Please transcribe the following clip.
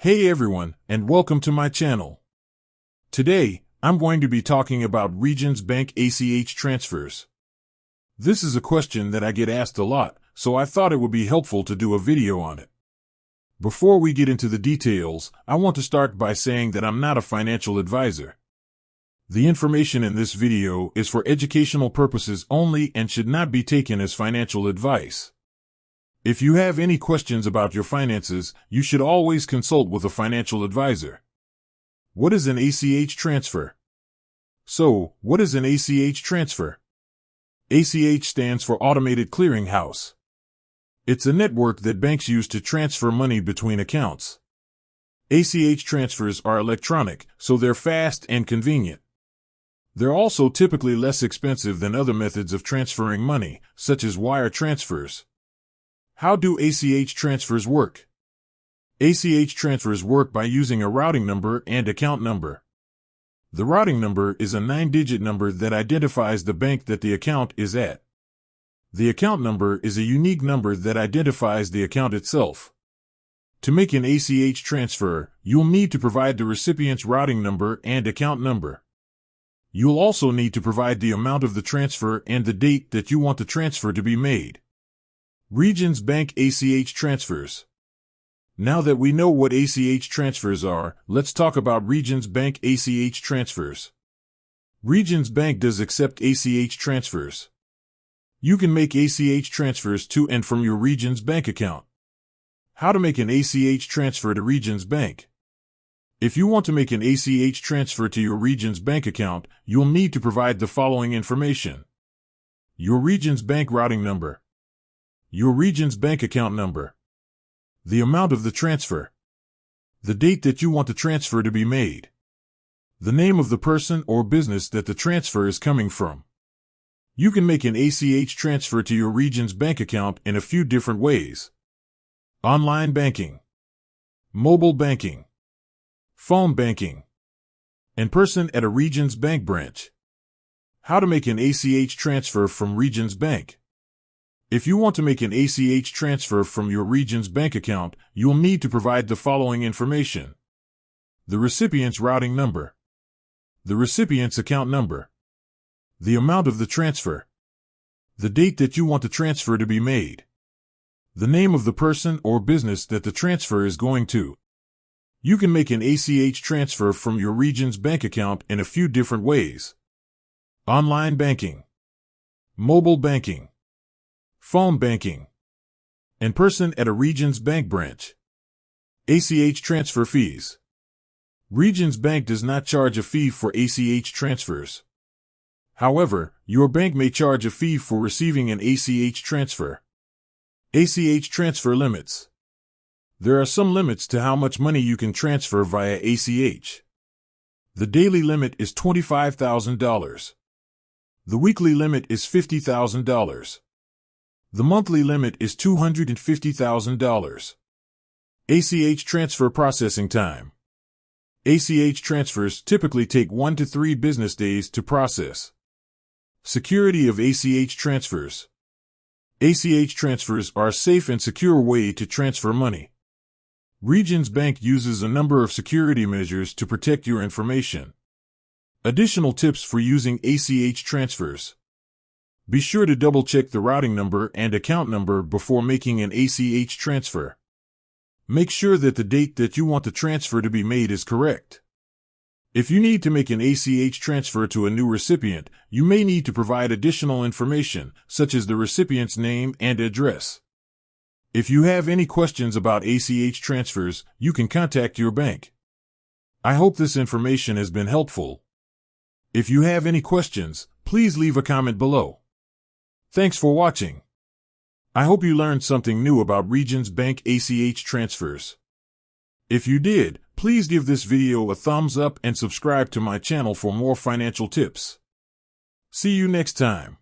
Hey everyone, and welcome to my channel. Today, I'm going to be talking about Regions Bank ACH transfers. This is a question that I get asked a lot, so I thought it would be helpful to do a video on it. Before we get into the details, I want to start by saying that I'm not a financial advisor. The information in this video is for educational purposes only and should not be taken as financial advice. If you have any questions about your finances, you should always consult with a financial advisor. What is an ACH transfer? So, what is an ACH transfer? ACH stands for Automated Clearing House. It's a network that banks use to transfer money between accounts. ACH transfers are electronic, so they're fast and convenient. They're also typically less expensive than other methods of transferring money, such as wire transfers. How do ACH transfers work? ACH transfers work by using a routing number and account number. The routing number is a 9-digit number that identifies the bank that the account is at. The account number is a unique number that identifies the account itself. To make an ACH transfer, you'll need to provide the recipient's routing number and account number. You'll also need to provide the amount of the transfer and the date that you want the transfer to be made. Regions Bank ACH transfers. Now that we know what ACH transfers are, let's talk about Regions Bank ACH transfers. Regions Bank does accept ACH transfers. You can make ACH transfers to and from your Regions Bank account. How to make an ACH transfer to Regions Bank? If you want to make an ACH transfer to your Regions Bank account, you'll need to provide the following information: your Regions Bank routing number, your Regions Bank account number, the amount of the transfer, the date that you want the transfer to be made, the name of the person or business that the transfer is coming from. You can make an ACH transfer to your Regions Bank account in a few different ways: online banking, mobile banking, phone banking, in person at a Regions Bank branch. How to make an ACH transfer from Regions Bank? If you want to make an ACH transfer from your Regions Bank account, you'll need to provide the following information: the recipient's routing number, the recipient's account number, the amount of the transfer, the date that you want the transfer to be made, the name of the person or business that the transfer is going to. You can make an ACH transfer from your Regions Bank account in a few different ways: online banking, mobile banking, phone banking, in person at a Regions Bank branch. ACH transfer fees. Regions Bank does not charge a fee for ACH transfers. However, your bank may charge a fee for receiving an ACH transfer. ACH transfer limits. There are some limits to how much money you can transfer via ACH. The daily limit is $25,000. The weekly limit is $50,000. The monthly limit is $250,000. ACH transfer processing time. ACH transfers typically take 1 to 3 business days to process. Security of ACH transfers. ACH transfers are a safe and secure way to transfer money. Regions Bank uses a number of security measures to protect your information. Additional tips for using ACH transfers. Be sure to double-check the routing number and account number before making an ACH transfer. Make sure that the date that you want the transfer to be made is correct. If you need to make an ACH transfer to a new recipient, you may need to provide additional information, such as the recipient's name and address. If you have any questions about ACH transfers, you can contact your bank. I hope this information has been helpful. If you have any questions, please leave a comment below. Thanks for watching. I hope you learned something new about Regions Bank ACH transfers. If you did, please give this video a thumbs up and subscribe to my channel for more financial tips. See you next time.